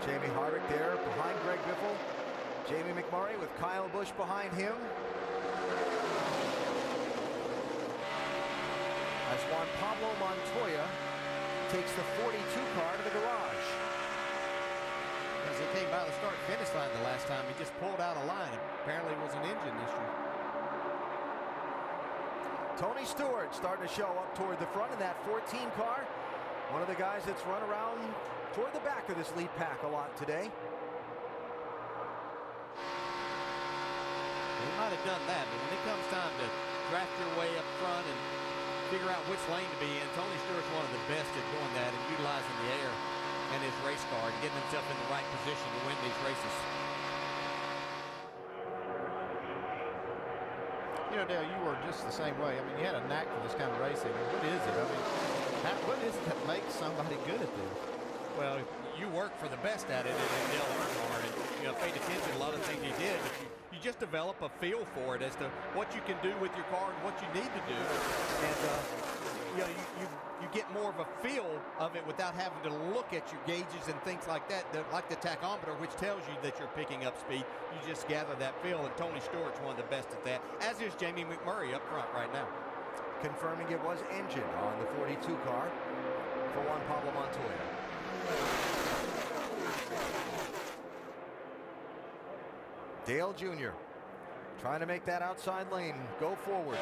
Jamie Harvick there behind Greg Biffle. Jamie McMurray with Kyle Busch behind him. As Juan Pablo Montoya takes the 42 car to the garage. As he came by the start-finish line the last time, he just pulled out a line. Apparently it was an engine issue. Tony Stewart starting to show up toward the front in that 14 car. One of the guys that's run around toward the back of this lead pack a lot today. He might have done that, but when it comes time to draft your way up front and figure out which lane to be in, Tony Stewart's one of the best at doing that and utilizing the air and his race car and getting himself in the right position to win these races. You know, Dale, you were just the same way. I mean, you had a knack for this kind of racing. What is it? I mean, what is it that makes somebody good at this? Well, you work for the best at it in Dale Earnhardt, and you know, paid attention to a lot of things he did. But you just develop a feel for it as to what you can do with your car and what you need to do, and you know, you get more of a feel of it without having to look at your gauges and things like that, like the tachometer, which tells you that you're picking up speed. You just gather that feel, and Tony Stewart's one of the best at that, as is Jamie McMurray up front right now. Confirming it was engine on the 42 car for Juan Pablo Montoya. Dale Jr. trying to make that outside lane go forward.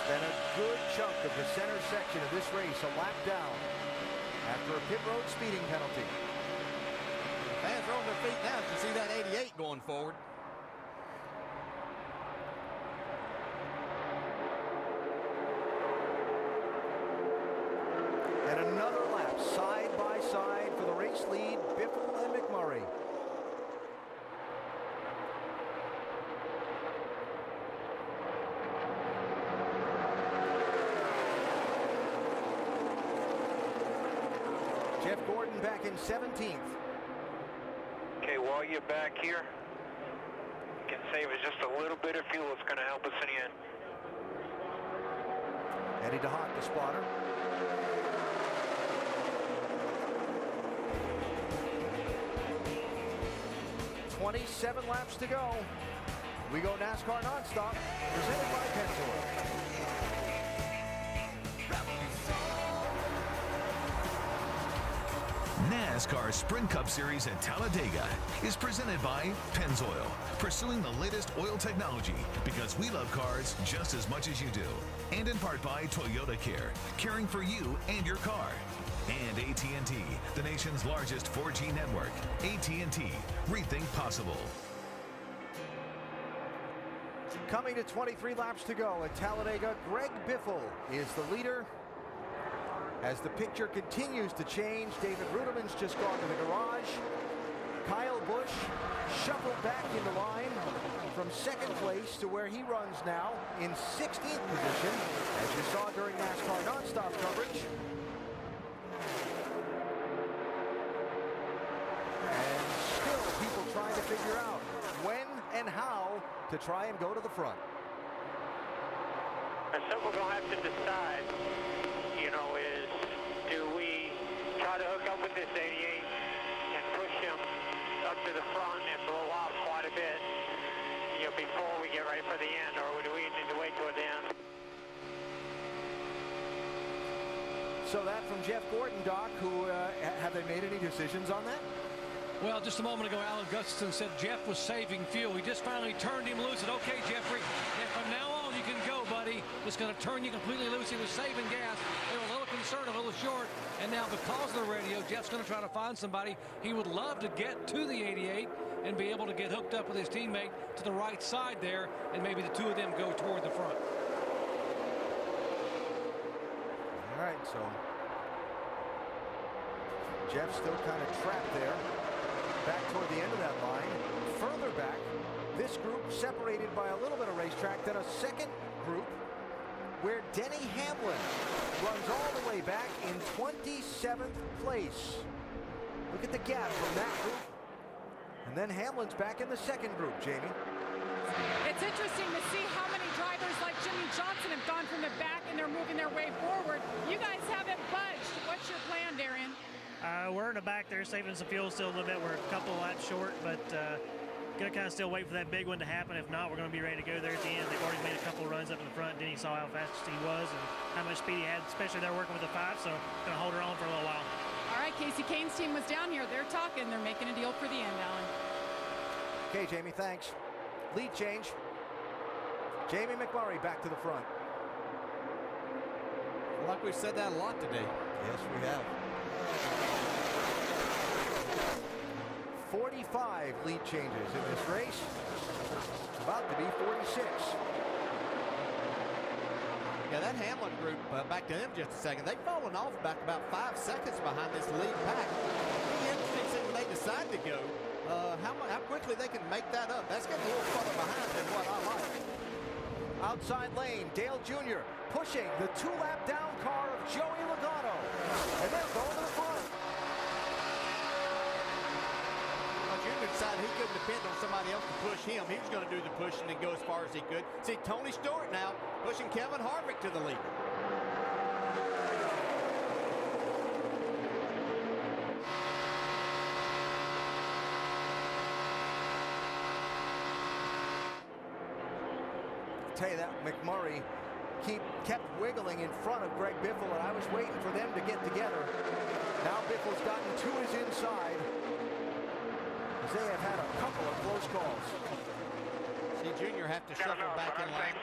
Spent a good chunk of the center section of this race a lap down after a pit road speeding penalty. Fans are on their feet now as you see that 88 going forward. And another lap side by side for the race lead, Biffle and McMurray. Jeff Gordon back in 17th. Okay, while you're back here, you can save us just a little bit of fuel. It's going to help us in the end. Eddie DeHaan, the spotter. "27 laps to go. We go NASCAR nonstop, presented by Pennzoil." NASCAR Sprint Cup Series at Talladega is presented by Pennzoil, pursuing the latest oil technology because we love cars just as much as you do. And in part by Toyota Care, caring for you and your car. And AT&T, the nation's largest 4G network. AT&T, rethink possible. Coming to 23 laps to go at Talladega, Greg Biffle is the leader. As the picture continues to change, David Ruderman's just gone to the garage. Kyle Busch shuffled back into line from second place to where he runs now in 16th position, as you saw during NASCAR nonstop coverage. And still people trying to figure out when and how to try and go to the front. So we're going to have to decide, you know, is do we try to hook up with this 88 and push him up to the front and blow out quite a bit, you know, before we get ready for the end, or do we need to wait toward the end? So that from Jeff Gordon, Doc, who have they made any decisions on that? Well, just a moment ago, Alan Gustafson said Jeff was saving fuel. He just finally turned him loose. And okay, Jeffrey, and from now on you can go, buddy. Just going to turn you completely loose. He was saving gas. They were a little concerned, a little short. And now because of the radio, Jeff's going to try to find somebody. He would love to get to the 88 and be able to get hooked up with his teammate to the right side there, and maybe the two of them go toward the front. All right, so Jeff's still kind of trapped there. Back toward the end of that line. Further back, this group separated by a little bit of racetrack, then a second group where Denny Hamlin runs all the way back in 27th place. Look at the gap from that group. And then Hamlin's back in the second group, Jamie. It's interesting to see how many drivers like Jimmy Johnson have gone from the back and they're moving their way forward. You guys haven't budged. What's your plan, Darian? we're in the back there saving some fuel still a little bit. We're a couple laps short, but gonna kind of still wait for that big one to happen. If not, we're gonna be ready to go there at the end. They've already made a couple runs up in the front. Denny saw how fast he was and how much speed he had, especially they're working with the 5, so gonna hold her on for a little while. All right, Casey Kane's team was down here. They're talking. They're making a deal for the end, Alan. Okay, Jamie, thanks. Lead change. Jamie McMurray back to the front. Well, like we've said that a lot today. Yes, we have. 45 lead changes in this race. About to be 46. Yeah, that Hamlin group, back to them just a second, they've fallen off back about 5 seconds behind this lead pack. It'll be interesting to see when they decide to go, how quickly they can make that up. That's getting a little further behind than what I like. Outside lane, Dale Jr. pushing the 2-lap down car of Joey Logano. And they're going to the front. Well, Jr. decided he couldn't depend on somebody else to push him. He was going to do the pushing and go as far as he could. See, Tony Stewart now pushing Kevin Harvick to the lead. Tell you that McMurray kept wiggling in front of Greg Biffle, and I was waiting for them to get together. Now Biffle's gotten to his inside, as they have had a couple of close calls. See, Junior have to shuffle back in line.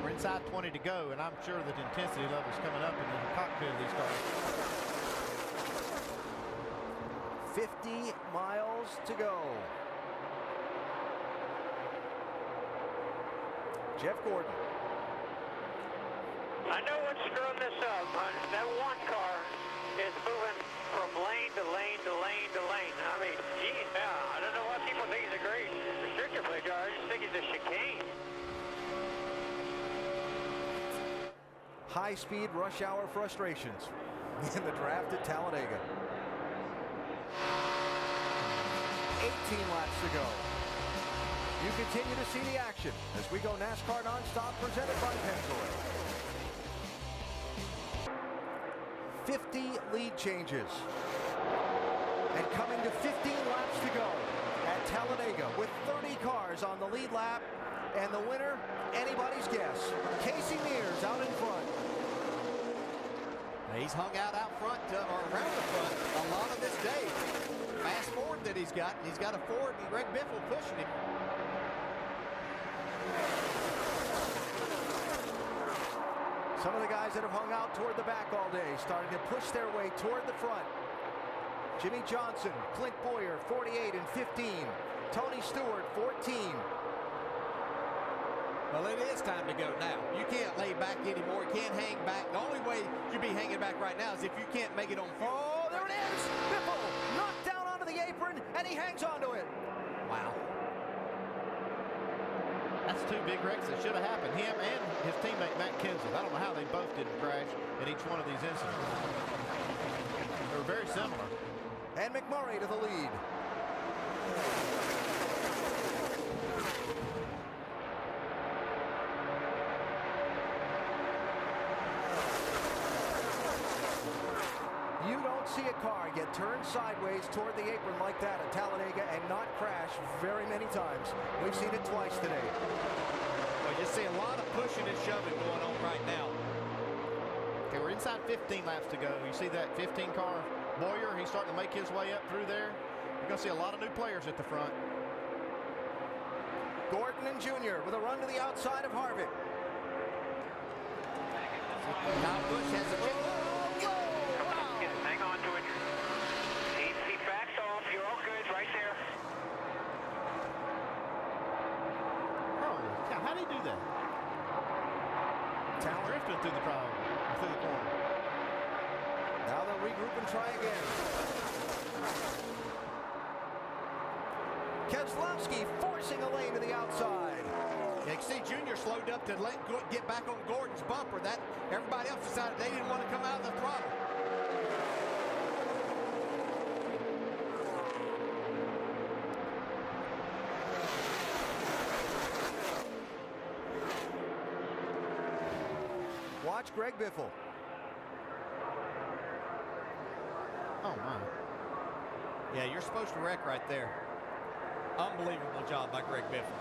We're inside 20 to go, and I'm sure that intensity level's coming up in the cockpit of these cars. 50 miles to go. Jeff Gordon. I know what's screwing this up. That one car is moving from lane to lane to lane to lane. I mean, geez, I don't know why people think he's a great restrictor play car. I just think he's a chicane. High-speed rush hour frustrations in the draft at Talladega. 18 laps to go. You continue to see the action as we go NASCAR nonstop, presented by Pennzoil. 50 lead changes. And coming to 15 laps to go at Talladega with 30 cars on the lead lap. And the winner, anybody's guess. Casey Mears out in front. He's hung out front, or around the front, a lot of this day. Fast Ford that he's got a Ford and Greg Biffle pushing him. Some of the guys that have hung out toward the back all day starting to push their way toward the front. Jimmy Johnson, Clint Boyer, 48 and 15. Tony Stewart, 14. Well, it is time to go now. You can't lay back anymore. You can't hang back. The only way you'd be hanging back right now is if you can't make it on fuel. Oh, there it is! Biffle knocked down onto the apron, and he hangs onto it. Wow. That's two big wrecks that should have happened. Him and his teammate Matt Kenseth. I don't know how they both didn't crash in each one of these incidents. They were very similar. And McMurray to the lead. You don't see a car get turned sideways toward the apron like that at Talladega and not crash very many times. We've seen it twice today. Well, you see a lot of pushing and shoving going on right now. Okay, we're inside 15 laps to go. You see that 15 car Boyer, he's starting to make his way up through there. You're going to see a lot of new players at the front. Gordon and Jr. with a run to the outside of Harvick. Kyle Busch has a chip. Hang on to it. He backs off. You're all good right there. Holy cow, how did he do that? Talent. Drifting through the corner. Now they'll regroup and try again. Keselowski forcing a lane to the outside. Yeah, you see Junior slowed up to get back on Gordon's bumper. That everybody else decided they didn't want to come out of the throttle. Watch Greg Biffle. Yeah, you're supposed to wreck right there. Unbelievable job by Greg Biffle.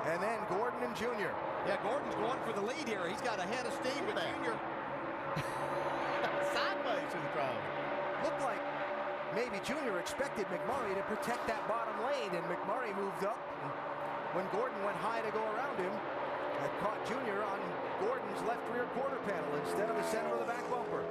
And then Gordon and Junior. Yeah, Gordon's going for the lead here. He's got a head of steam with Junior. Sideways to the crowd. Looked like maybe Junior expected McMurray to protect that bottom lane, and McMurray moved up. When Gordon went high to go around him, that caught Junior on Gordon's left rear quarter panel instead of the center of the back bumper.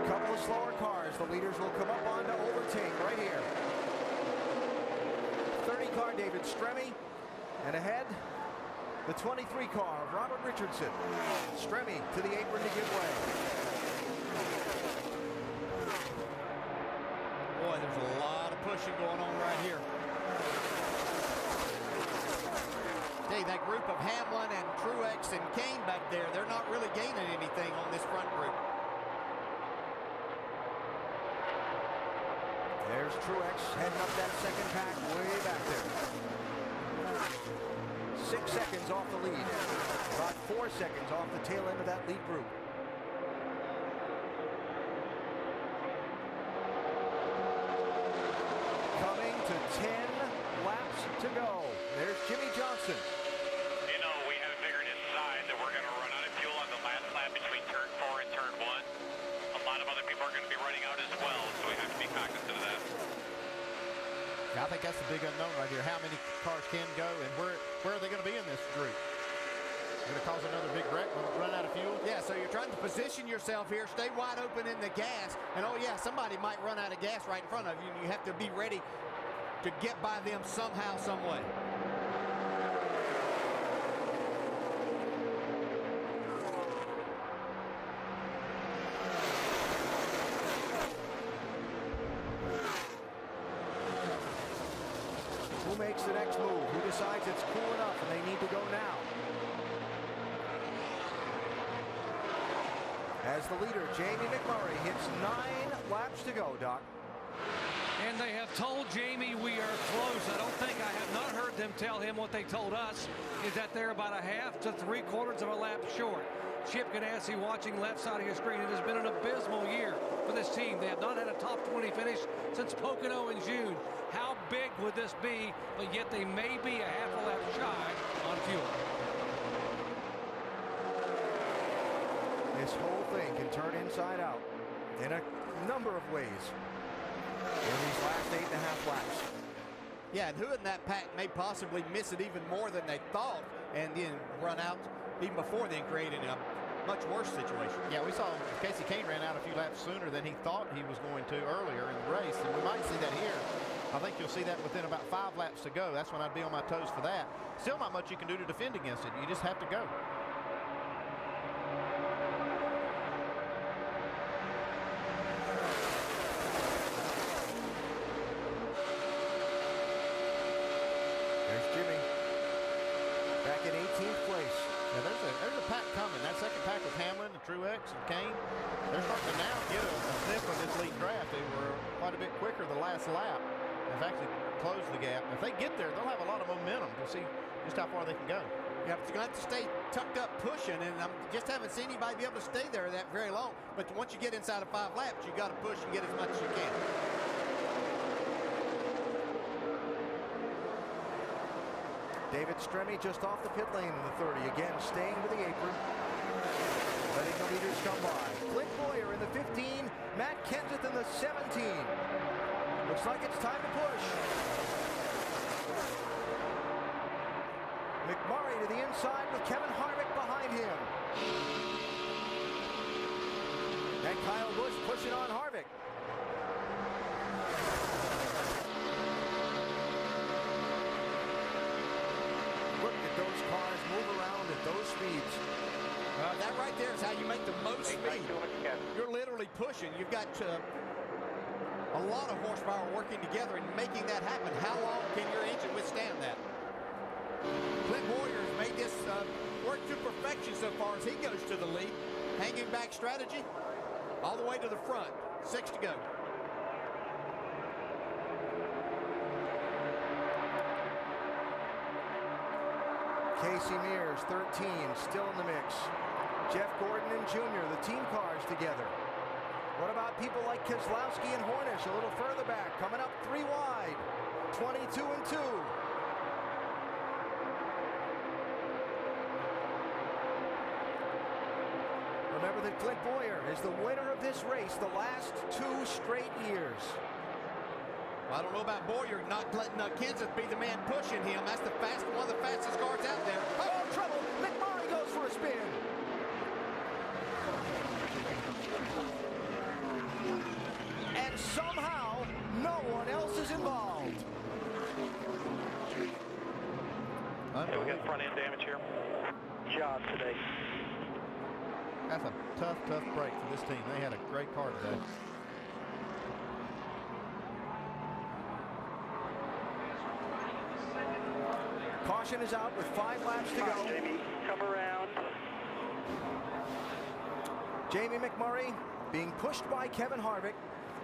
Couple of slower cars. The leaders will come up on to overtake right here. 30 car David Stremme, and ahead the 23 car of Robert Richardson. Stremme to the apron to give way. Boy, there's a lot of pushing going on right here. Hey, that group of Hamlin and Truex and Kane back there, they're not really gaining anything on this front group. There's Truex heading up that second pack way back there. 6 seconds off the lead. About 4 seconds off the tail end of that lead group. Coming to 10 laps to go. There's Jimmy Johnson. You know, we have figured inside that we're going to run out of fuel on the last lap between turn 4 and turn 1. A lot of other people are going to be running out as well, so we have to be cognizant of that. I think that's the big unknown right here. How many cars can go, and where are they going to be in this group? Going to cause another big wreck when we run out of fuel? Yeah, so you're trying to position yourself here, stay wide open in the gas, and oh yeah, somebody might run out of gas right in front of you, and you have to be ready to get by them somehow, some way. Who makes the next move? Who decides it's cool enough and they need to go now? As the leader, Jamie McMurray, hits 9 laps to go, Doc. And they have told Jamie we are close. I have not heard them tell him what they told us, is that they're about a half to 3/4 of a lap short. Chip Ganassi watching left side of your screen. It has been an abysmal year for this team. They have not had a top 20 finish since Pocono in June. How big would this be? But yet they may be a half a lap shy on fuel. This whole thing can turn inside out in a number of ways in these last 8.5 laps. Yeah, and who in that pack may possibly miss it even more than they thought and then run out even before then, creating a much worse situation. Yeah, we saw Casey Kane ran out a few laps sooner than he thought he was going to earlier in the race, and we might see that here. I think you'll see that within about 5 laps to go. That's when I'd be on my toes for that. Still not much you can do to defend against it. You just have to go. There's Jimmy back in 18th place. Now there's a pack coming. That second pack with Hamlin and Truex and Kane, they're starting to now get a sniff of this lead draft. They were quite a bit quicker the last lap. They've actually closed the gap. If they get there, they'll have a lot of momentum to see just how far they can go. Yeah, but you're going to have to stay tucked up pushing, and I just haven't seen anybody be able to stay there that very long. But once you get inside of 5 laps, you got to push and get as much as you can. David Stremme just off the pit lane in the 30. Again, staying with the apron. Letting the leaders come by. Clint Boyer in the 15. Matt Kenseth in the 17. Looks like it's time to push. McMurray to the inside with Kevin Harvick behind him. And Kyle Busch pushing on Harvick. Look at those cars move around at those speeds. That right there is how you make the most speed. You're literally pushing. You've got a lot of horsepower working together and making that happen. How long can your engine withstand that? Clint Boyer has made this work to perfection so far as he goes to the lead. Hanging back strategy all the way to the front. 6 to go. Casey Mears, 13, still in the mix. Jeff Gordon and Jr., the team cars together. What about people like Keselowski and Hornish a little further back, coming up 3 wide, 22 and 2. Remember that Clint Boyer is the winner of this race the last 2 straight years. I don't know about Boyer not letting Kenseth be the man pushing him. That's one of the fastest cars out there. Oh, trouble! McMurray goes for a spin. And somehow, no one else is involved. Okay, we got front end damage here. Job today. That's a tough break for this team. They had a great car today. Caution is out with 5 laps to go. Jamie, come around. Jamie McMurray being pushed by Kevin Harvick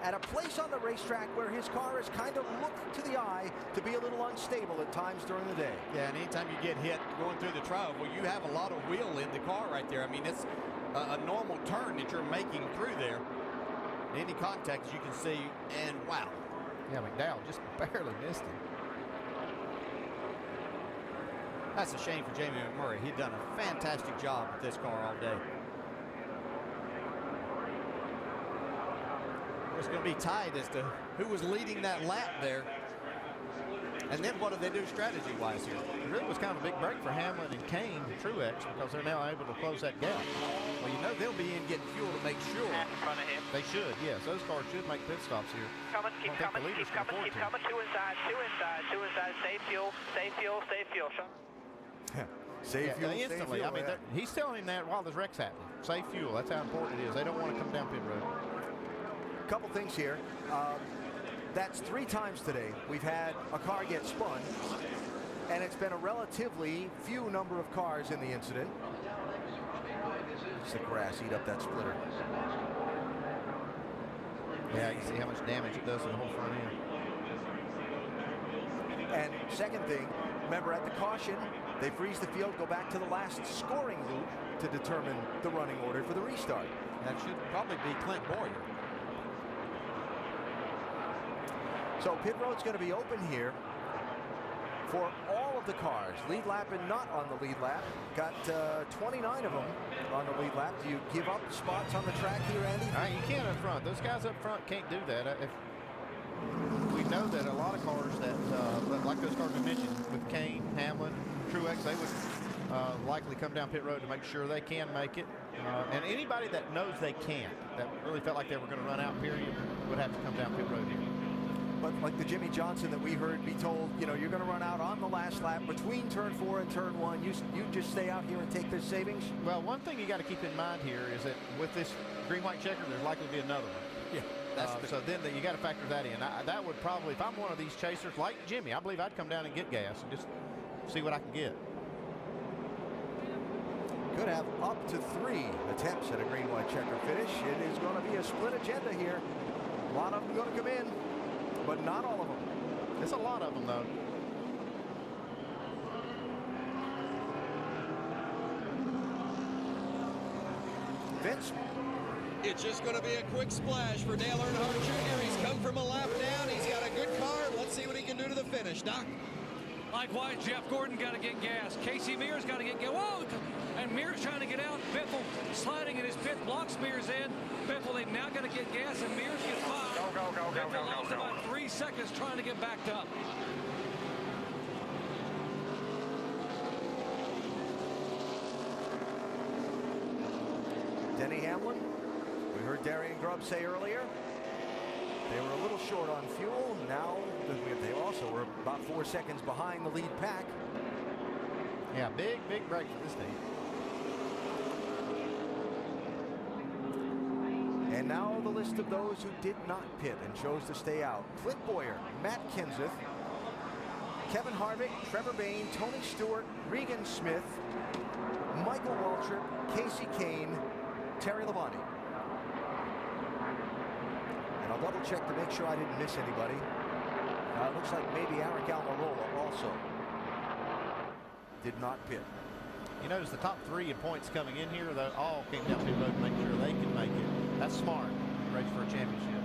at a place on the racetrack where his car has kind of looked to the eye to be a little unstable at times during the day. Yeah, and anytime you get hit going through the trial, well, you have a lot of wheel in the car right there. I mean, it's a normal turn that you're making through there. Any contact, as you can see, and wow. Yeah, McDowell just barely missed him. That's a shame for Jamie McMurray. He'd done a fantastic job with this car all day. It's going to be tied as to who was leading that lap there. And then what do they do strategy-wise here? It really was kind of a big break for Hamlin and Kane and Truex because they're now able to close that gap. Well, you know they'll be in getting fuel to make sure. In front of him. They should, yes. Those cars should make pit stops here. Coming, keep coming, keep coming, keep coming. 2 inside, 2 inside, 2 inside. Save fuel, save fuel, save fuel. Save fuel, instantly. save fuel. I mean, he's telling him that while this wreck's happening. Save fuel. That's how important it is. They don't want to come down pit road. A couple things here. That's 3 times today we've had a car get spun, and it's been a relatively few number of cars in the incident. It's the grass eat up that splitter. Yeah, you see how much damage it does to the whole front end. And second thing, remember at the caution, they freeze the field, go back to the last scoring loop to determine the running order for the restart. That should probably be Clint Boyer. So pit road's going to be open here for all of the cars. Lead lap and not on the lead lap. Got 29 of them on the lead lap. Do you give up spots on the track here, Andy? You can't up front. Those guys up front can't do that. If we know that a lot of cars that, like those cars we mentioned with Kane, Hamlin, Truex, they would likely come down pit road to make sure they can make it. And anybody that knows they can't, that really felt like they were going to run out, period, would have to come down pit road here. But like the Jimmy Johnson that we heard be told, you know, you're going to run out on the last lap between turn 4 and turn 1. You just stay out here and take their savings. Well, one thing you got to keep in mind here is that with this green-white checker, there's likely to be another one. Yeah. So then you got to factor that in. That would probably, if I'm one of these chasers like Jimmy, I believe I'd come down and get gas and just see what I can get. Could have up to 3 attempts at a green-white checker finish. It is going to be a split agenda here. A lot of them going to come in, but not all of them. It's a lot of them, though. Vince? It's just going to be a quick splash for Dale Earnhardt Jr. He's come from a lap down. He's got a good car. Let's see what he can do to the finish. Doc? Likewise, Jeff Gordon got to get gas. Casey Mears got to get gas. Whoa! And Mears trying to get out. Biffle sliding in his pit, blocks Mears in. Biffle, they've now got to get gas, and Mears gets by. Biffle lost about 3 seconds trying to get backed up. Denny Hamlin, we heard Darian Grubb say earlier, they were a little short on fuel. Now they also were about 4 seconds behind the lead pack. Yeah, big break for this team. And now the list of those who did not pit and chose to stay out. Clint Boyer, Matt Kenseth, Kevin Harvick, Trevor Bayne, Tony Stewart, Regan Smith, Michael Waltrip, Casey Kane, Terry Labonte. double check to make sure I didn't miss anybody. Looks like maybe Eric Almirola also did not pit. You notice the top 3 in points coming in here, they all came down pit road to make sure they can make it. That's smart. Race for a championship.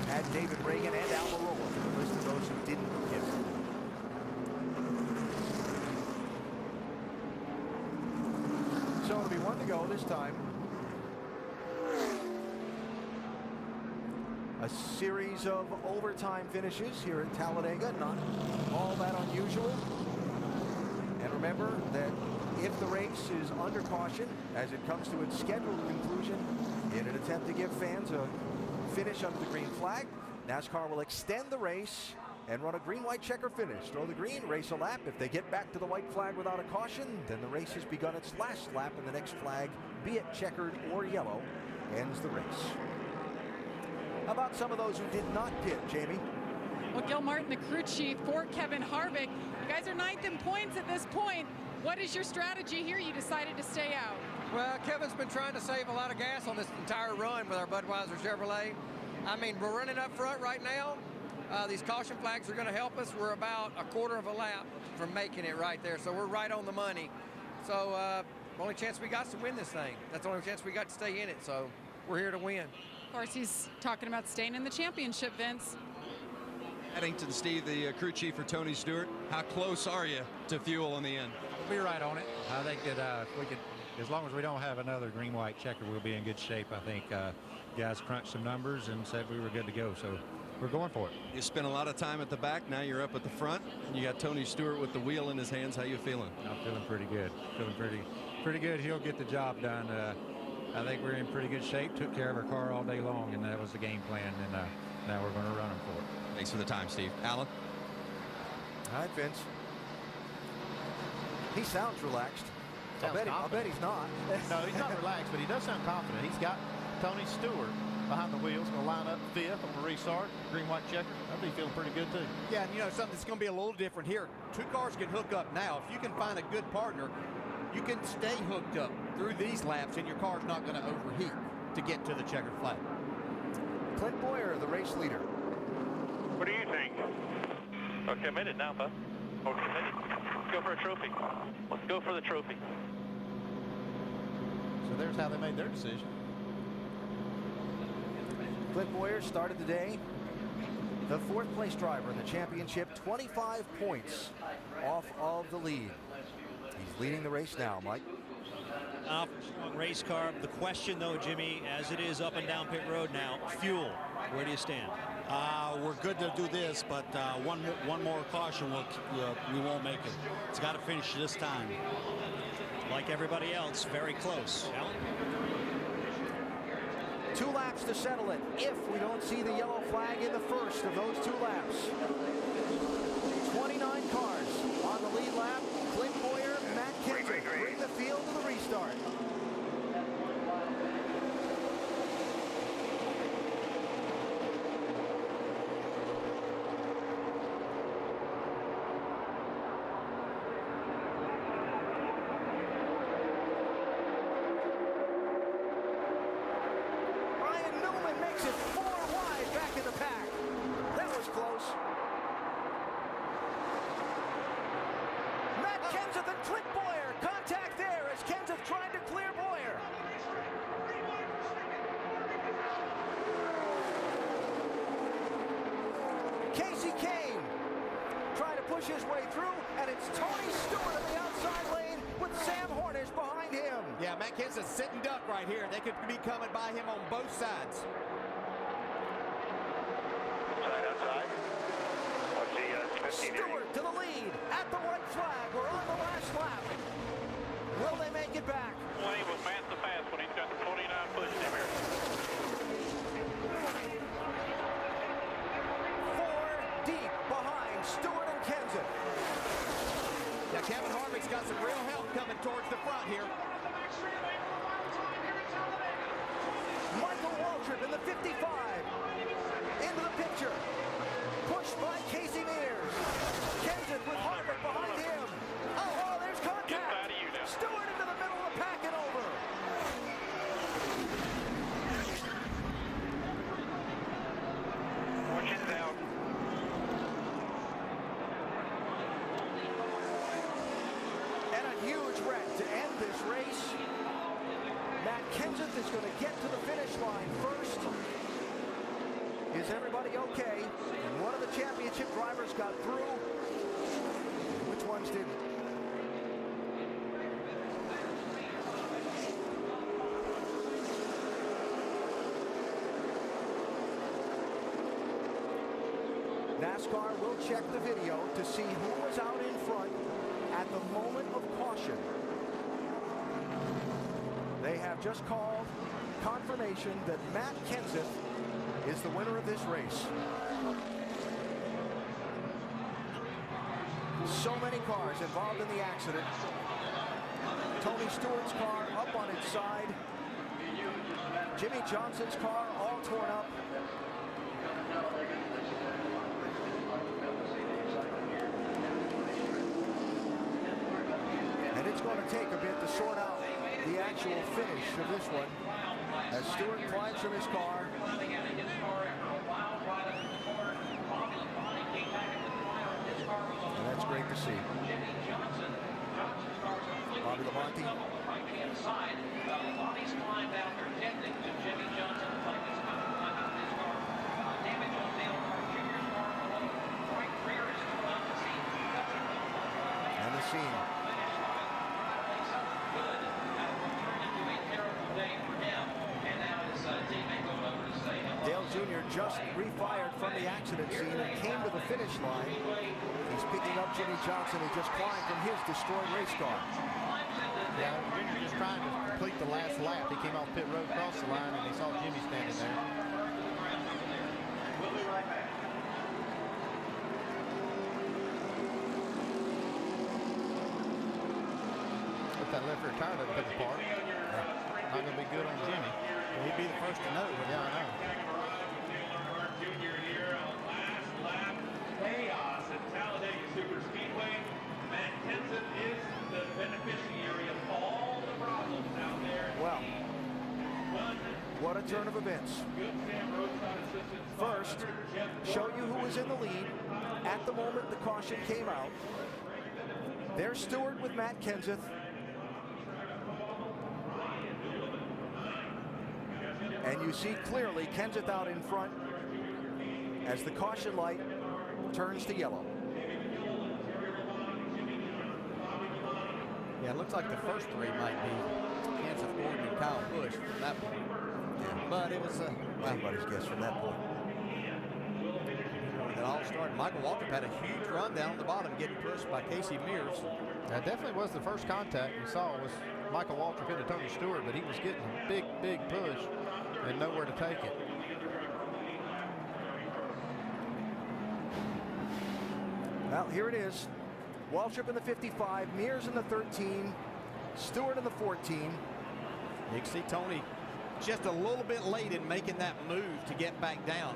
Add David Reagan and Almirola to the list of those who didn't pit. So it'll be 1 to go this time. A series of overtime finishes here at Talladega, not all that unusual. And remember that if the race is under caution as it comes to its scheduled conclusion in an attempt to give fans a finish under the green flag, NASCAR will extend the race and run a green-white checker finish. Throw the green, race a lap. If they get back to the white flag without a caution, then the race has begun its last lap, and the next flag, be it checkered or yellow, ends the race. How about some of those who did not pit, Jamie? Well, Gil Martin, the crew chief for Kevin Harvick. You guys are 9th in points at this point. What is your strategy here? You decided to stay out. Well, Kevin's been trying to save a lot of gas on this entire run with our Budweiser Chevrolet. I mean, we're running up front right now. These caution flags are going to help us. We're about a quarter of a lap from making it right there, so we're right on the money. So only chance we got is to win this thing. That's the only chance we got to stay in it, so we're here to win. Of course, he's talking about staying in the championship, Vince. Eddington, Steve, the crew chief for Tony Stewart. How close are you to fuel in the end? We'll be right on it. I think that we could, as long as we don't have another green-white checker, we'll be in good shape. I think guys crunched some numbers and said we were good to go, so we're going for it. You spent a lot of time at the back. Now you're up at the front. And you got Tony Stewart with the wheel in his hands. How you feeling? I'm feeling pretty good. Feeling pretty good. He'll get the job done. I think we're in pretty good shape. Took care of our car all day long, and that was the game plan. And now we're going to run them for it. Thanks for the time, Steve. Alan? All right, Vince. He sounds relaxed. I'll bet he's not. No, he's not relaxed, but he does sound confident. He's got Tony Stewart behind the wheels, going to line up 5th on the restart. Green-white checker. I'll be feeling pretty good, too. Yeah, and you know, something that's going to be a little different here. 2 cars can hook up now. If you can find a good partner, you can stay hooked up through these laps, and your car's not going to overheat to get to the checkered flag. Clint Boyer, the race leader. What do you think? We're committed now, bud. We're committed. Let's go for a trophy. Let's go for the trophy. So there's how they made their decision. Clint Boyer started the day the 4th place driver in the championship, 25 points off of the lead. He's leading the race now, Mike. Race car. The question, though, Jimmy, as it is up and down pit road now, fuel. Where do you stand? We're good to do this, but one more caution, we won't make it. It's got to finish this time. Like everybody else, very close. Alan? 2 laps to settle it if we don't see the yellow flag in the first of those 2 laps. 29 cars on the lead lap. Clint Boyer, Matt Kenseth bring the field to the restart. His way through, and it's Tony Stewart in the outside lane with Sam Hornish behind him. Yeah, Matt Kenseth sitting duck right here. They could be coming by him on both sides. Outside. Stewart to the lead at the white flag. We're on the last lap. Will they make it back? Well, he was fast to fast when he's got the 29 pushing him here. 4 deep behind Stewart and Kenseth. Now Kevin Harvick's got some real help coming towards the front here. Michael Waltrip in the 55 into the picture, pushed by Casey Mears. Kenseth with Harvick behind him. Oh, there's contact. Stewart into the middle of the pack and over. Kenseth is going to get to the finish line first. Is everybody okay? And one of the championship drivers got through. Which ones didn't? NASCAR will check the video to see who was out in front at the moment of caution. They have just called confirmation that Matt Kenseth is the winner of this race. So many cars involved in the accident. Tony Stewart's car up on its side. Jimmy Johnson's car all torn up. And it's going to take a bit to sort out the actual finish of this one as Stewart climbs from his car. And that's great to see. Bobby Labonte. And the scene. Dale Jr. just refired from the accident scene and came to the finish line. He's picking up Jimmy Johnson, who just climbed from his destroyed race car. Yeah, Jr. just trying to complete the last lap. He came off pit road, across the line, and he saw Jimmy standing there. We'll be right back. If that left rear tire doesn't come apart, not going to be good on Jimmy. Well, he'd be the first to know. Yeah, I know. Chaos at Talladega Superspeedway. Matt Kenseth is the beneficiary of all the problems out there. Well, what a turn of events. First, show you who was in the lead at the moment the caution came out. There's Stewart with Matt Kenseth. And you see clearly Kenseth out in front as the caution light turns to yellow. Yeah, it looks like the first three might be Kenseth, Gordon, and Kyle Busch from that point. Yeah. But it was anybody's guess from that point. It all started. Michael Waltrip had a huge run down the bottom, getting pushed by Casey Mears. That definitely was the first contact we saw was Michael Waltrip into Tony Stewart, but he was getting a big, big push and nowhere to take it. Well, here it is. Waltrip in the 55, Mears in the 13, Stewart in the 14. You can see Tony just a little bit late in making that move to get back down.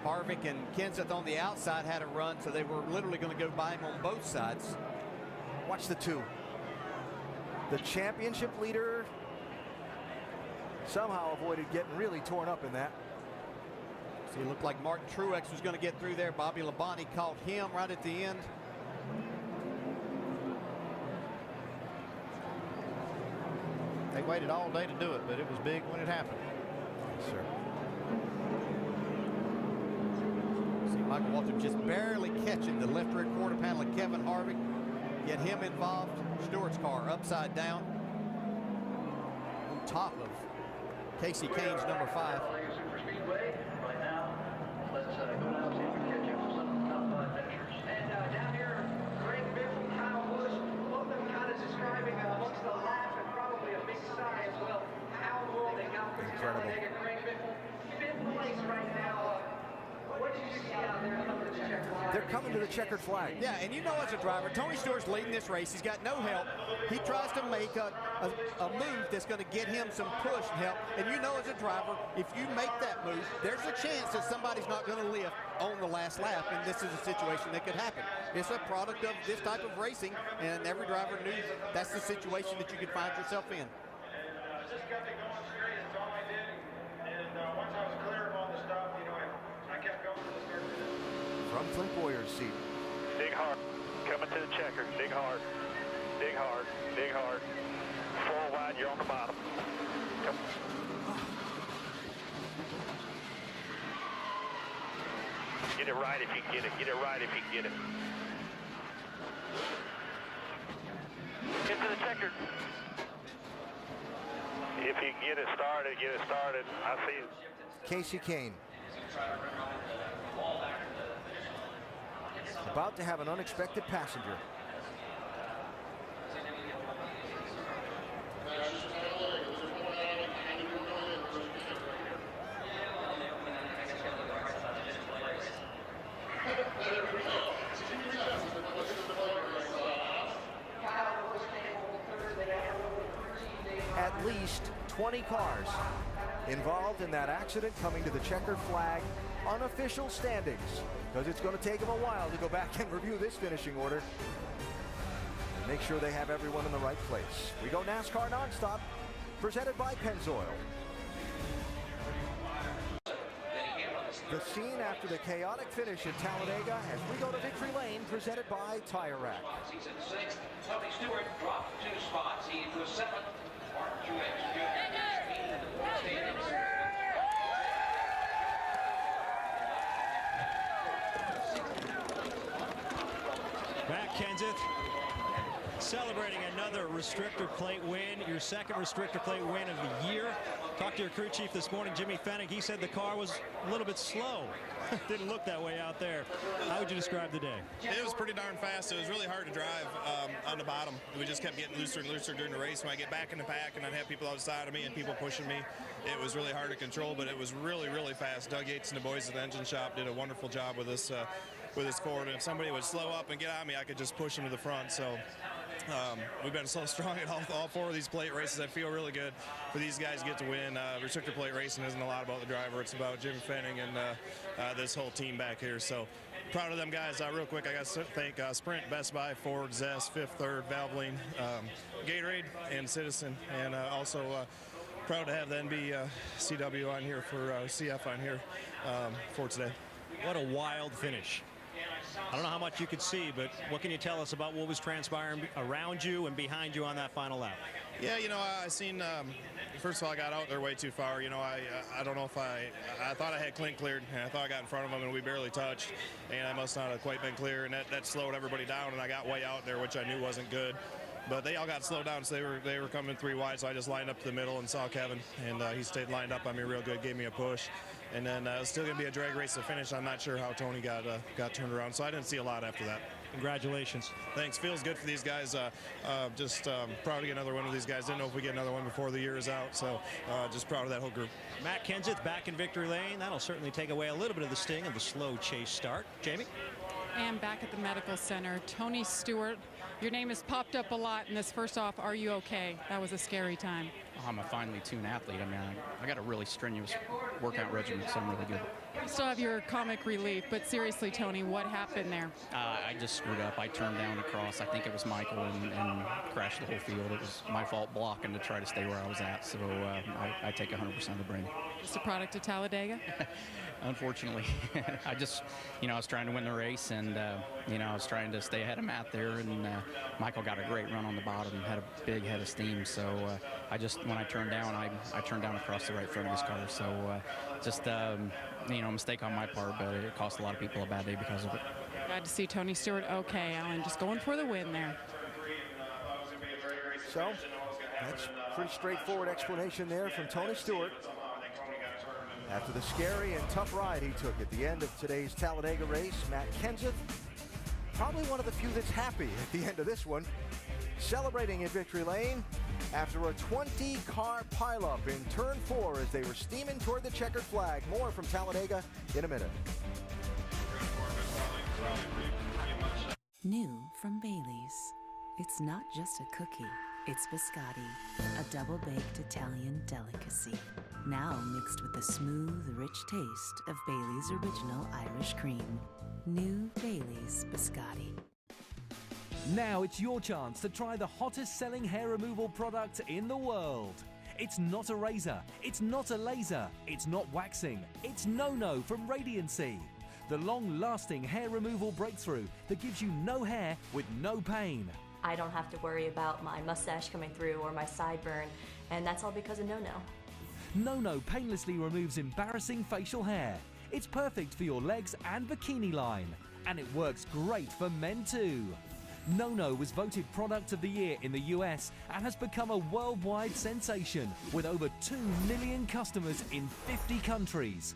Harvick and Kenseth on the outside had a run, so they were literally going to go by him on both sides. Watch the two. The championship leader somehow avoided getting really torn up in that. So it looked like Martin Truex was going to get through there. Bobby Labonte caught him right at the end. They waited all day to do it, but it was big when it happened. Yes, sir. See Michael Waltrip just barely catching the left rear quarter panel of Kevin Harvick. Get him involved. Stewart's car upside down on top of Casey Kane's number 5. Right now, let's go down and see if we can catch up to some of the top 5 finishers. And down here, Greg Biffle, Kyle Busch, both of them kind of describing amongst the laugh and probably a big sigh as well. How will they outfit Talladega? Greg Biffle, 5th place right now. What did you see out there coming to the checkered flag? They're coming to the checkered flag. Yeah, and you know as a driver, Tony Stewart's leading this race. He's got no help. He tries to make a move that's going to get him some push and help. And you know as a driver, if you make that move, there's a chance that somebody's not going to lift on the last lap, and this is a situation that could happen. It's a product of this type of racing, and every driver knew that's the situation that you could find yourself in. Just got me going straight, that's all I did. And once I was clear of all the stuff, you know, I kept going to the start of it. From Clint Boyer's seat. Dig hard. Coming to the checker. Dig hard. Dig hard. Dig hard. 4 wide, you're on the bottom. Get it right if you can get it. Get it right if you can get it. Get to the checker. If you can get it started, get it started. I see it. Casey Kane. About to have an unexpected passenger. At least 20 cars involved in that accident coming to the checkered flag unofficial standings, because it's going to take them a while to go back and review this finishing order and make sure they have everyone in the right place. We go NASCAR nonstop, presented by Pennzoil. The scene after the chaotic finish at Talladega as we go to Victory Lane, presented by Tire Rack. He's in 6th. Tony Stewart dropped 2 spots. He was 7th. Martin Truex Matt Kenseth celebrating another restrictor plate win, your second restrictor plate win of the year. Talked to your crew chief this morning, Jimmy Fennig. He said the car was a little bit slow. Didn't look that way out there. How would you describe the day? It was pretty darn fast. It was really hard to drive on the bottom. We just kept getting looser and looser during the race. When I get back in the pack and I'd have people outside of me and people pushing me, it was really hard to control, but it was really, really fast. Doug Yates and the boys at the engine shop did a wonderful job with this Ford. And if somebody would slow up and get on me, I could just push them to the front. So we've been so strong at all 4 of these plate races. I feel really good for these guys to get to win. Restrictor plate racing isn't a lot about the driver. It's about Jimmy Fennig and this whole team back here. So proud of them guys. Real quick, I got to thank Sprint, Best Buy, Ford, Zest, Fifth Third, Valvoline, Gatorade, and Citizen. And also proud to have the NBCW on here for CF on here for today. What a wild finish. I don't know how much you could see, but what can you tell us about what was transpiring around you and behind you on that final lap? Yeah, you know, I seen, first of all, I got out there way too far. You know, I don't know if I thought I had Clint cleared, and I thought I got in front of him, and we barely touched, and I must not have quite been clear, and that slowed everybody down, and I got way out there, which I knew wasn't good. But they all got slowed down, so they were coming 3 wide, so I just lined up to the middle and saw Kevin, and he stayed lined up on me real good, gave me a push. And then it was still going to be a drag race to finish. I'm not sure how Tony got turned around, so I didn't see a lot after that. Congratulations. Thanks. Feels good for these guys. Just proud to get another one with these guys. Didn't know if we get another one before the year is out, so just proud of that whole group. Matt Kenseth back in victory lane. That'll certainly take away a little bit of the sting of the slow chase start. Jamie? And back at the medical center, Tony Stewart. Your name has popped up a lot in this. First off, are you okay? That was a scary time. I'm a finely tuned athlete. I mean, I got a really strenuous workout regimen, so I'm really good. You still have your comic relief, but seriously, Tony, what happened there? I just screwed up. I turned down across. I think it was Michael and crashed the whole field. It was my fault blocking to try to stay where I was at, so I take 100% of the blame. Just a product of Talladega? Unfortunately. I just, I was trying to win the race, and, I was trying to stay ahead of Matt there, and Michael got a great run on the bottom and had a big head of steam, so when I turned down, I turned down across the right front of his car, so just, a mistake on my part, but it cost a lot of people a bad day because of it. Glad to see Tony Stewart okay, Alan, just going for the win there. So, that's a pretty straightforward explanation there from Tony Stewart. After the scary and tough ride he took at the end of today's Talladega race, Matt Kenseth, probably one of the few that's happy at the end of this one, celebrating in victory lane after a 20-car pileup in turn 4 as they were steaming toward the checkered flag. More from Talladega in a minute. New from Bailey's. It's not just a cookie, it's biscotti, a double-baked Italian delicacy. Now mixed with the smooth, rich taste of Bailey's original Irish cream. New Bailey's biscotti. Now it's your chance to try the hottest selling hair removal product in the world. It's not a razor, it's not a laser, it's not waxing, it's No-No from Radiancy. The long-lasting hair removal breakthrough that gives you no hair with no pain. I don't have to worry about my mustache coming through or my sideburn, and that's all because of No-No. No-No painlessly removes embarrassing facial hair. It's perfect for your legs and bikini line, and it works great for men too. No-No was voted Product of the Year in the US and has become a worldwide sensation with over 2 million customers in 50 countries.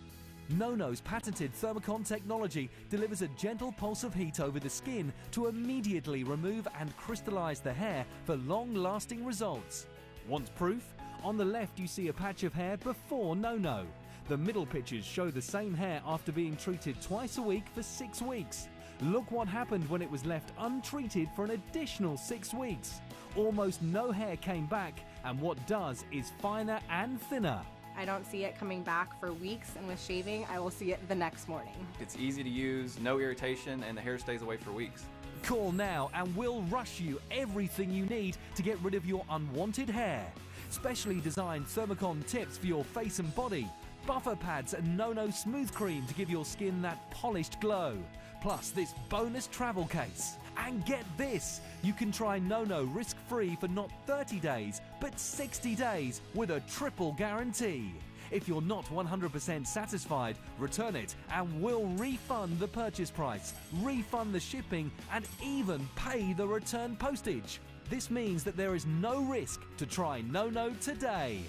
No-No's patented Thermocon technology delivers a gentle pulse of heat over the skin to immediately remove and crystallize the hair for long-lasting results. Want proof? On the left you see a patch of hair before No-No. The middle pictures show the same hair after being treated twice a week for 6 weeks. Look what happened when it was left untreated for an additional 6 weeks. Almost no hair came back, and what does is finer and thinner. I don't see it coming back for weeks, and with shaving, I will see it the next morning. It's easy to use, no irritation, and the hair stays away for weeks. Call now and we'll rush you everything you need to get rid of your unwanted hair. Specially designed Thermocon tips for your face and body, buffer pads and No-No smooth cream to give your skin that polished glow. Plus this bonus travel case. And get this, you can try No-No risk-free for not 30 days, but 60 days with a triple guarantee. If you're not 100% satisfied, return it and we'll refund the purchase price, refund the shipping, and even pay the return postage. This means that there is no risk to try No-No today.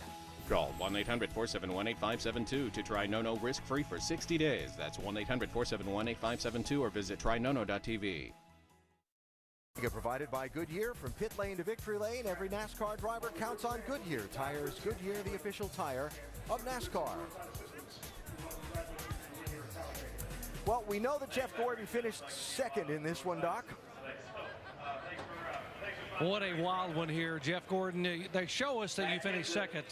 Call 1-800-471-8572 to try No-No risk-free for 60 days. That's 1-800-471-8572 or visit trynono.tv. Provided by Goodyear. From pit lane to victory lane, every NASCAR driver counts on Goodyear tires. Goodyear, the official tire of NASCAR. Well, we know that Jeff Gordon finished second in this one, Doc. What a wild one here, Jeff Gordon. They show us that you finished second.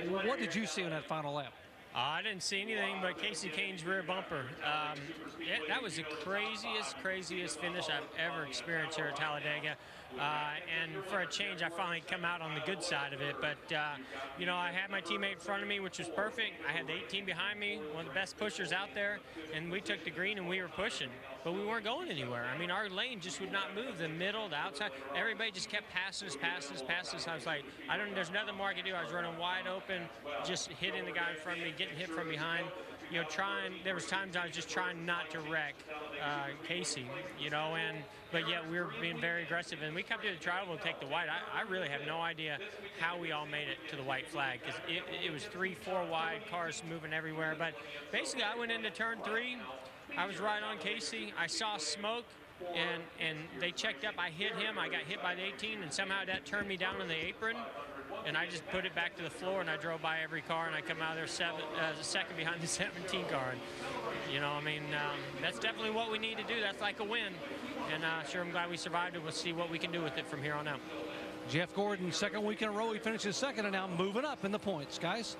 What did you see on that final lap? I didn't see anything but Casey Kane's rear bumper. That was the craziest finish I've ever experienced here at Talladega. And for a change, I finally come out on the good side of it. But, you know, I had my teammate in front of me, which was perfect. I had the 18 behind me, one of the best pushers out there. And we took the green and we were pushing. But we weren't going anywhere. I mean, our lane just would not move. The middle, the outside, everybody just kept passing us. I was like, there's nothing more I could do. I was running wide open, just hitting the guy in front of me, getting hit from behind. You know, there was times I was just trying not to wreck Casey, you know, but yet we were being very aggressive. And we come to the tribal to take the white. I really have no idea how we all made it to the white flag, because it was 3-4 wide, cars moving everywhere. But basically, I went into turn 3. I was right on Casey. I saw smoke, and they checked up. I hit him. I got hit by the 18, and somehow that turned me down on the apron. And I just put it back to the floor, and I drove by every car, and I come out of there second behind the 17 car. And, you know, I mean, that's definitely what we need to do. That's like a win. And sure, I'm glad we survived it. We'll see what we can do with it from here on out. Jeff Gordon, second week in a row, he finishes second, and now moving up in the points, guys.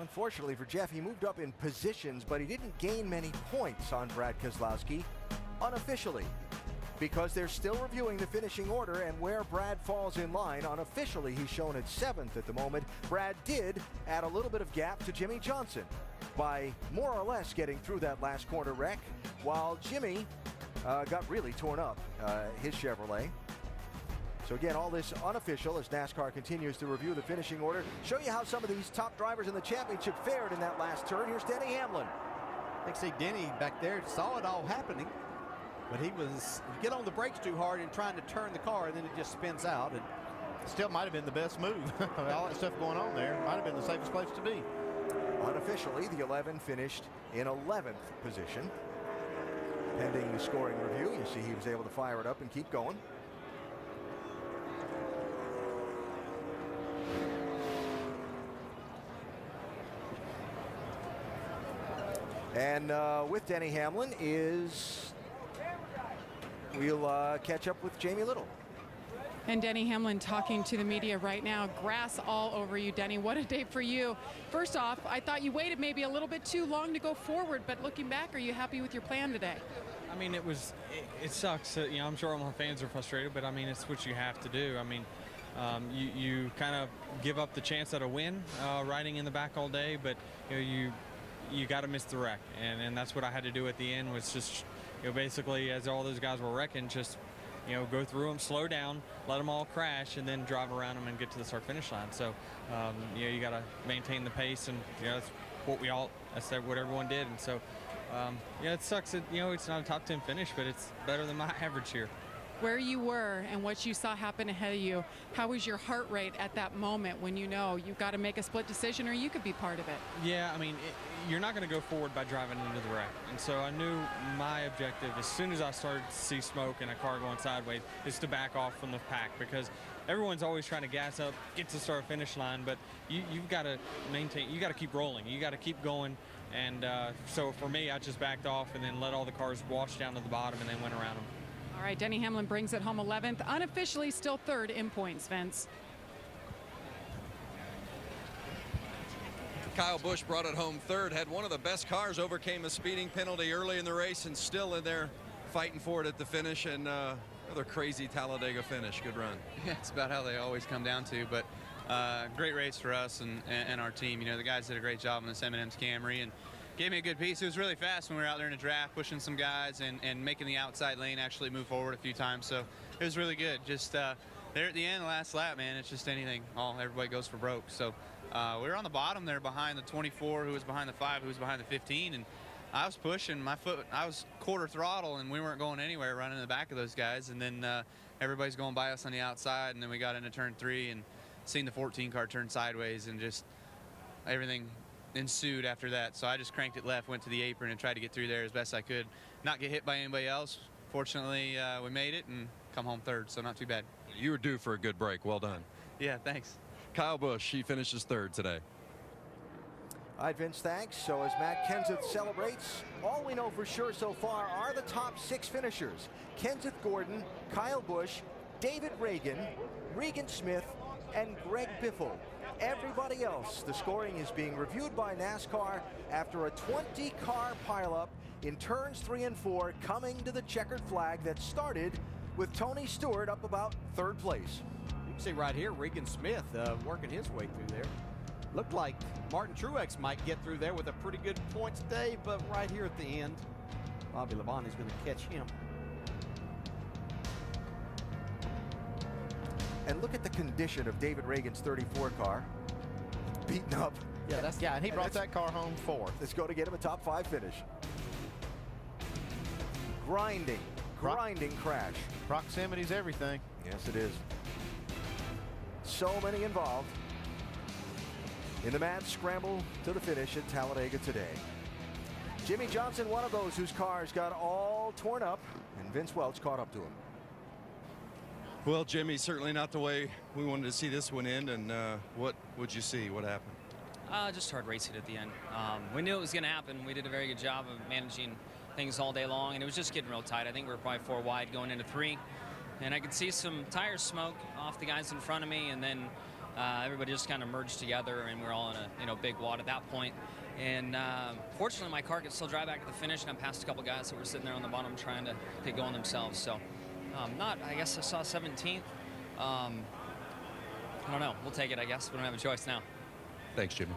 Unfortunately for Jeff, he moved up in positions, but he didn't gain many points on Brad Keselowski unofficially, because they're still reviewing the finishing order and where Brad falls in line. Unofficially, he's shown at 7th at the moment. Brad did add a little bit of gap to Jimmy Johnson by more or less getting through that last corner wreck, while Jimmy got really torn up, his Chevrolet. So again, all this unofficial as NASCAR continues to review the finishing order. Show you how some of these top drivers in the championship fared in that last turn. Here's Denny Hamlin. I think, see, Denny back there saw it all happening, but he get on the brakes too hard and trying to turn the car, and then it just spins out. And it still might have been the best move. All that stuff going on there might have been the safest place to be. Unofficially, the 11 finished in 11th position. Pending the scoring review, you see he was able to fire it up and keep going. And with Denny Hamlin we'll catch up with Jamie Little. And Denny Hamlin talking to the media right now. Grass all over you, Denny. What a day for you. First off, I thought you waited maybe a little bit too long to go forward, but looking back, are you happy with your plan today? I mean, it sucks. You know, I'm sure all my fans are frustrated, but I mean, it's what you have to do. I mean, you kind of give up the chance at a win riding in the back all day, but you know, you got to miss the wreck, and that's what I had to do at the end, was just, you know, basically as all those guys were wrecking, just go through them, slow down, let them all crash, and then drive around them and get to the start finish line. So you got to maintain the pace, and that's what everyone did. And so it sucks that it's not a top 10 finish, but it's better than my average here. Where you were and what you saw happen ahead of you, how was your heart rate at that moment when you know you've got to make a split decision or you could be part of it? Yeah, I mean, you're not going to go forward by driving into the wreck. And so I knew my objective, as soon as I started to see smoke and a car going sideways, is to back off from the pack, because everyone's always trying to gas up, get to the start finish line, but you've got to maintain, you got to keep rolling, you got to keep going. And so for me, I just backed off and then let all the cars wash down to the bottom and then went around them. All right, Denny Hamlin brings it home 11th, unofficially still 3rd in points, Vince. Kyle Busch brought it home 3rd, had one of the best cars, overcame a speeding penalty early in the race, and still in there fighting for it at the finish. And another crazy Talladega finish. Good run. Yeah, it's about how they always come down to, but great race for us and our team. The guys did a great job on this M&M's Camry and gave me a good piece. It was really fast when we were out there in the draft, pushing some guys and making the outside lane actually move forward a few times. So it was really good. Just there at the end, the last lap, man, it's just anything. Everybody goes for broke. So we were on the bottom there behind the 24, who was behind the 5, who was behind the 15, and I was pushing my foot. I was quarter throttle, and we weren't going anywhere, running in the back of those guys. And then everybody's going by us on the outside, and then we got into turn 3 and seen the 14 car turn sideways, and just everything ensued after that. So I just cranked it left, went to the apron, and tried to get through there as best I could, not get hit by anybody else. Fortunately, we made it and come home 3rd, so not too bad. You were due for a good break. Well done. Yeah, thanks. Kyle Busch, he finishes 3rd today. All right, Vince, thanks. So as Matt Kenseth celebrates, all we know for sure so far are the top 6 finishers: Kenseth Gordon, Kyle Busch, David Ragan, Regan Smith, and Greg Biffle. Everybody else, the scoring is being reviewed by NASCAR after a 20-car pileup in turns 3 and 4, coming to the checkered flag that started with Tony Stewart up about 3rd place. You can see right here, Regan Smith working his way through there. Looked like Martin Truex might get through there with a pretty good points day, but right here at the end, Bobby Labonte's going to catch him. And look at the condition of David Ragan's 34 car. Beaten up. Yeah, and he brought that car home 4th. Let's go to get him a top 5 finish. Grinding crash. Proximity's everything. Yes, it is. So many involved in the mad scramble to the finish at Talladega today. Jimmy Johnson, one of those whose cars got all torn up, and Vince Welch caught up to him. Well, Jimmy, certainly not the way we wanted to see this one end. And what would you see? What happened? Just hard racing at the end. We knew it was going to happen. We did a very good job of managing things all day long, and it was just getting real tight. I think we were probably 4 wide going into 3, and I could see some tire smoke off the guys in front of me, and then everybody just kind of merged together, and we were all in a big wad at that point. And fortunately, my car could still drive back to the finish, and I passed a couple guys that were sitting there on the bottom trying to get going themselves. So. I guess I saw 17th. I don't know. We'll take it, I guess. We don't have a choice now. Thanks, Jimmy.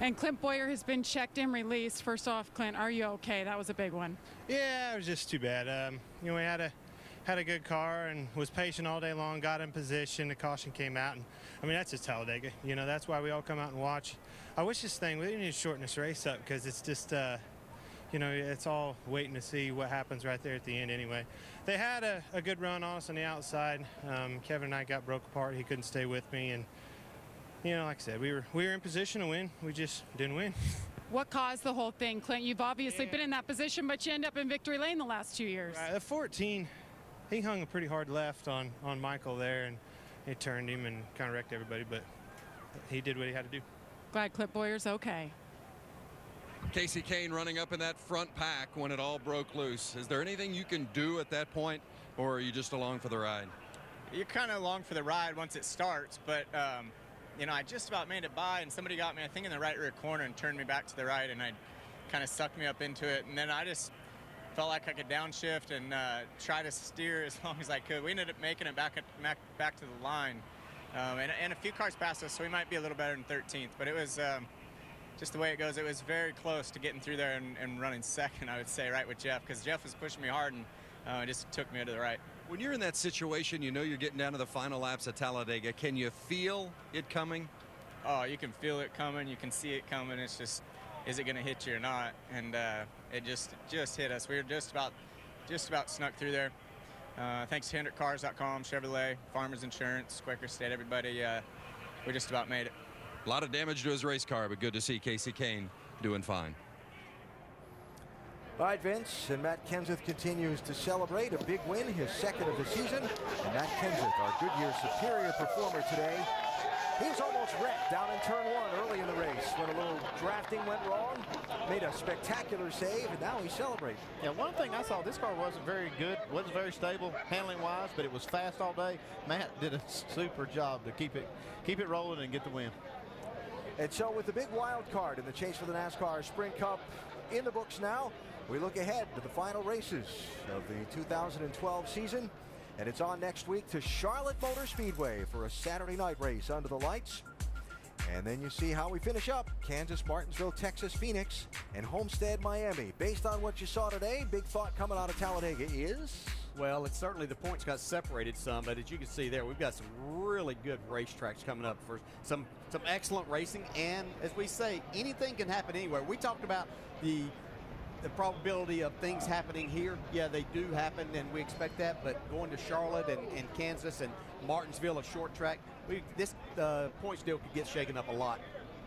And Clint Boyer has been checked and released. First off, Clint, are you okay? That was a big one. Yeah, it was just too bad. We had a good car and was patient all day long, got in position, the caution came out. And I mean, that's just Talladega. That's why we all come out and watch. I wish we need to shorten this race up, because it's just, it's all waiting to see what happens right there at the end anyway. They had a good run on us on the outside. Kevin and I got broke apart. He couldn't stay with me. And, like I said, we were in position to win. We just didn't win. What caused the whole thing, Clint? You've obviously been in that position, but you end up in victory lane the last 2 years. Right, at 14, he hung a pretty hard left on Michael there, and it turned him and kind of wrecked everybody. But he did what he had to do. Glad Clint Boyer's okay. Casey Kane running up in that front pack when it all broke loose. Is there anything you can do at that point, or are you just along for the ride? You're kind of along for the ride once it starts, but I just about made it by, and somebody got me, I think, in the right rear corner and turned me back to the right, and I kind of sucked me up into it, and then I just felt like I could downshift and try to steer as long as I could. We ended up making it back to the line, and a few cars passed us, so we might be a little better than 13th, but it was just the way it goes, it was very close to getting through there and running second, I would say, right with Jeff, because Jeff was pushing me hard and it just took me to the right. When you're in that situation, you know you're getting down to the final laps at Talladega. Can you feel it coming? Oh, you can feel it coming. You can see it coming. It's just, is it going to hit you or not? And it just hit us. We were just about snuck through there. Thanks to HendrickCars.com, Chevrolet, Farmers Insurance, Quaker State, everybody. We just about made it. A lot of damage to his race car, but good to see Casey Kane doing fine. All right, Vince, and Matt Kenseth continues to celebrate a big win, his second of the season. And Matt Kenseth, our Goodyear Superior performer today, he was almost wrecked down in turn 1 early in the race when a little drafting went wrong. Made a spectacular save, and now he's celebrating. Yeah, one thing I saw, this car wasn't very good, wasn't very stable handling-wise, but it was fast all day. Matt did a super job to keep it rolling and get the win. And so with the big wild card in the chase for the NASCAR Sprint Cup in the books now, we look ahead to the final races of the 2012 season. And it's on next week to Charlotte Motor Speedway for a Saturday night race under the lights. And then you see how we finish up. Kansas, Martinsville, Texas, Phoenix, and Homestead, Miami. Based on what you saw today, big thought coming out of Talladega is? Well, it's certainly the points got separated some, but as you can see there, we've got some really good racetracks coming up for some excellent racing. And as we say, anything can happen anywhere. We talked about the probability of things happening here. Yeah, they do happen, and we expect that. But going to Charlotte and Kansas and Martinsville, a short track, this points deal could get shaken up a lot.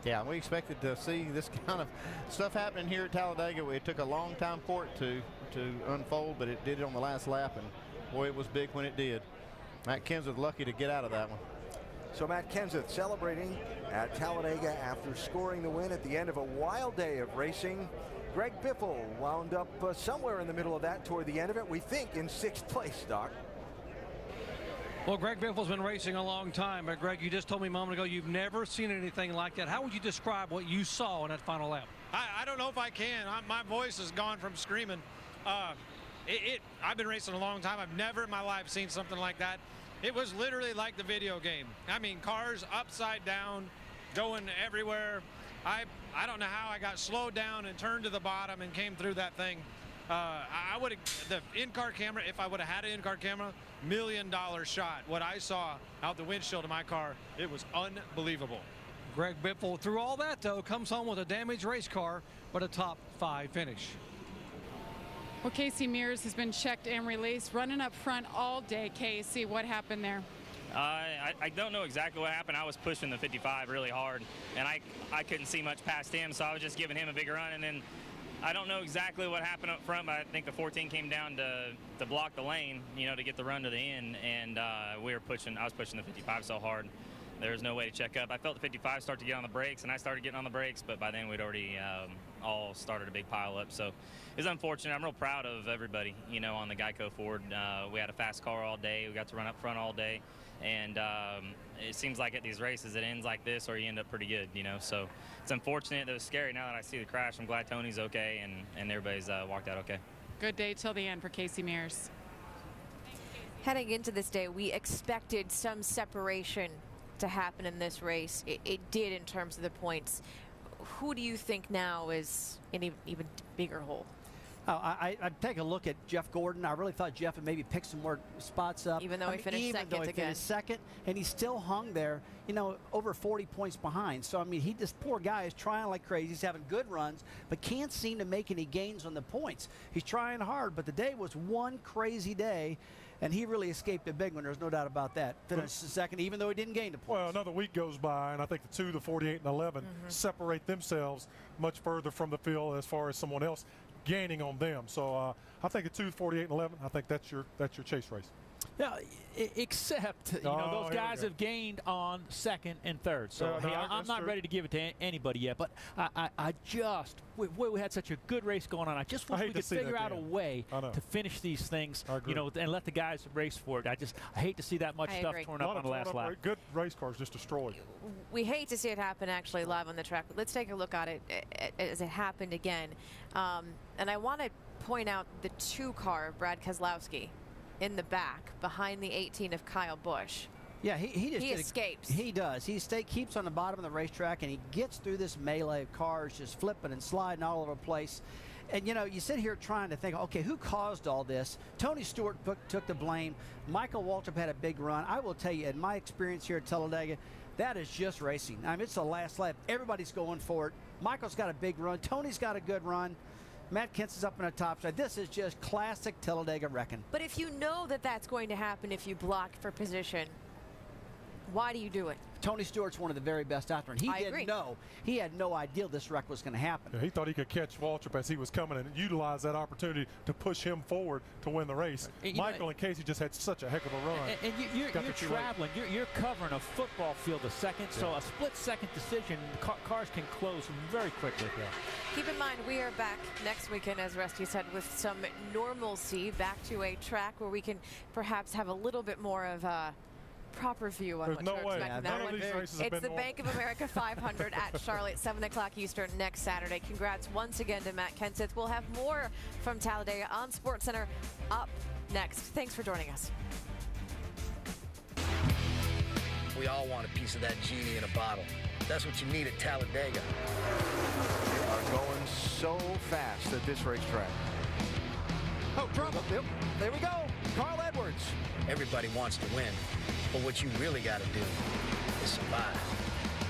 Yeah, we expected to see this kind of stuff happening here at Talladega. It took a long time for it to unfold, but it did it on the last lap, and boy, it was big when it did. Matt Kenseth lucky to get out of that one. So Matt Kenseth celebrating at Talladega after scoring the win at the end of a wild day of racing. Greg Biffle wound up somewhere in the middle of that toward the end of it, we think in 6th place, Doc. Well, Greg Biffle's been racing a long time, but Greg, you just told me a moment ago you've never seen anything like that. How would you describe what you saw in that final lap? I don't know if I can. My voice is gone from screaming. I've been racing a long time. I've never in my life seen something like that. It was literally like the video game. I mean, cars upside down, going everywhere. I don't know how I got slowed down and turned to the bottom and came through that thing. I would have, the in-car camera, if I would have had an in-car camera, $1 million shot. What I saw out the windshield of my car, it was unbelievable. Greg Biffle, through all that, though, comes home with a damaged race car, but a top 5 finish. Well, Casey Mears has been checked and released, running up front all day. Casey, what happened there? I don't know exactly what happened. I was pushing the 55 really hard, and I couldn't see much past him, so I was just giving him a big run. And then I don't know exactly what happened up front, but I think the 14 came down to block the lane, you know, to get the run to the end. And I was pushing the 55 so hard, there was no way to check up. I felt the 55 start to get on the brakes, and I started getting on the brakes, but by then we'd already all started a big pile up. So it's unfortunate. I'm real proud of everybody, you know, on the Geico Ford. We had a fast car all day. We got to run up front all day. And it seems like at these races it ends like this or you end up pretty good, you know. So it's unfortunate. It was scary. Now that I see the crash, I'm glad Tony's okay and everybody's walked out okay. Good day till the end for Casey Mears. Heading into this day, we expected some separation to happen in this race. It did in terms of the points. Who do you think now is in an even bigger hole? I'd take a look at Jeff Gordon. I really thought Jeff had maybe picked some more spots up. Even though he finished second and he still hung there, you know, over 40 points behind. So, I mean, this poor guy is trying like crazy. He's having good runs, but can't seem to make any gains on the points. He's trying hard, but the day was one crazy day, and he really escaped a big one. There's no doubt about that. Finished second, even though he didn't gain the points. Well, another week goes by, and I think the 2, the 48, and 11 separate themselves much further from the field as far as someone else gaining on them. So I think at 2, 48, and 11, I think that's your chase race. Yeah, except those guys have gained on second and third. So I'm not ready to give it to anybody yet. But we had such a good race going on. I just wish we could figure out a way to finish these things, and let the guys race for it. I hate to see that much stuff torn up on the last lap. Good race cars just destroyed. We hate to see it happen actually live on the track, but let's take a look at it as it happened again. And I want to point out the 2 car of Brad Keselowski in the back behind the 18 of Kyle Busch. Yeah, he escapes. He does. He keeps on the bottom of the racetrack, and he gets through this melee of cars just flipping and sliding all over the place. And, you know, you sit here trying to think, okay, who caused all this? Tony Stewart took the blame. Michael Waltrip had a big run. I will tell you, in my experience here at Talladega, that is just racing. I mean, it's the last lap. Everybody's going for it. Michael's got a big run. Tony's got a good run. Matt Kenseth's is up on the top side. This is just classic Talladega wrecking. But if you know that that's going to happen if you block for position, why do you do it? Tony Stewart's one of the very best out there, and he didn't know. He had no idea this wreck was going to happen. Yeah, he thought he could catch Waltrip as he was coming and utilize that opportunity to push him forward to win the race. Michael and Casey just had such a heck of a run. And you're traveling. You're covering a football field a second, so a split-second decision, cars can close very quickly. Yeah. Keep in mind, we are back next weekend, as Rusty said, with some normalcy, back to a track where we can perhaps have a little bit more of a proper view on what we're expecting. That one. It's the Bank of America 500 at Charlotte, 7 o'clock Eastern next Saturday. Congrats once again to Matt Kenseth. We'll have more from Talladega on SportsCenter up next. Thanks for joining us. We all want a piece of that genie in a bottle. That's what you need at Talladega. They are going so fast at this racetrack. Oh, trouble. Yep. There we go. Carl Edwards. Everybody wants to win, but what you really got to do is survive.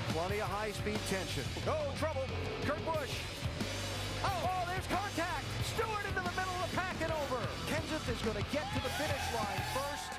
Plenty of high-speed tension. Oh, trouble. Kurt Busch. Oh, there's contact. Stewart into the middle of the pack and over. Kenseth is going to get to the finish line first.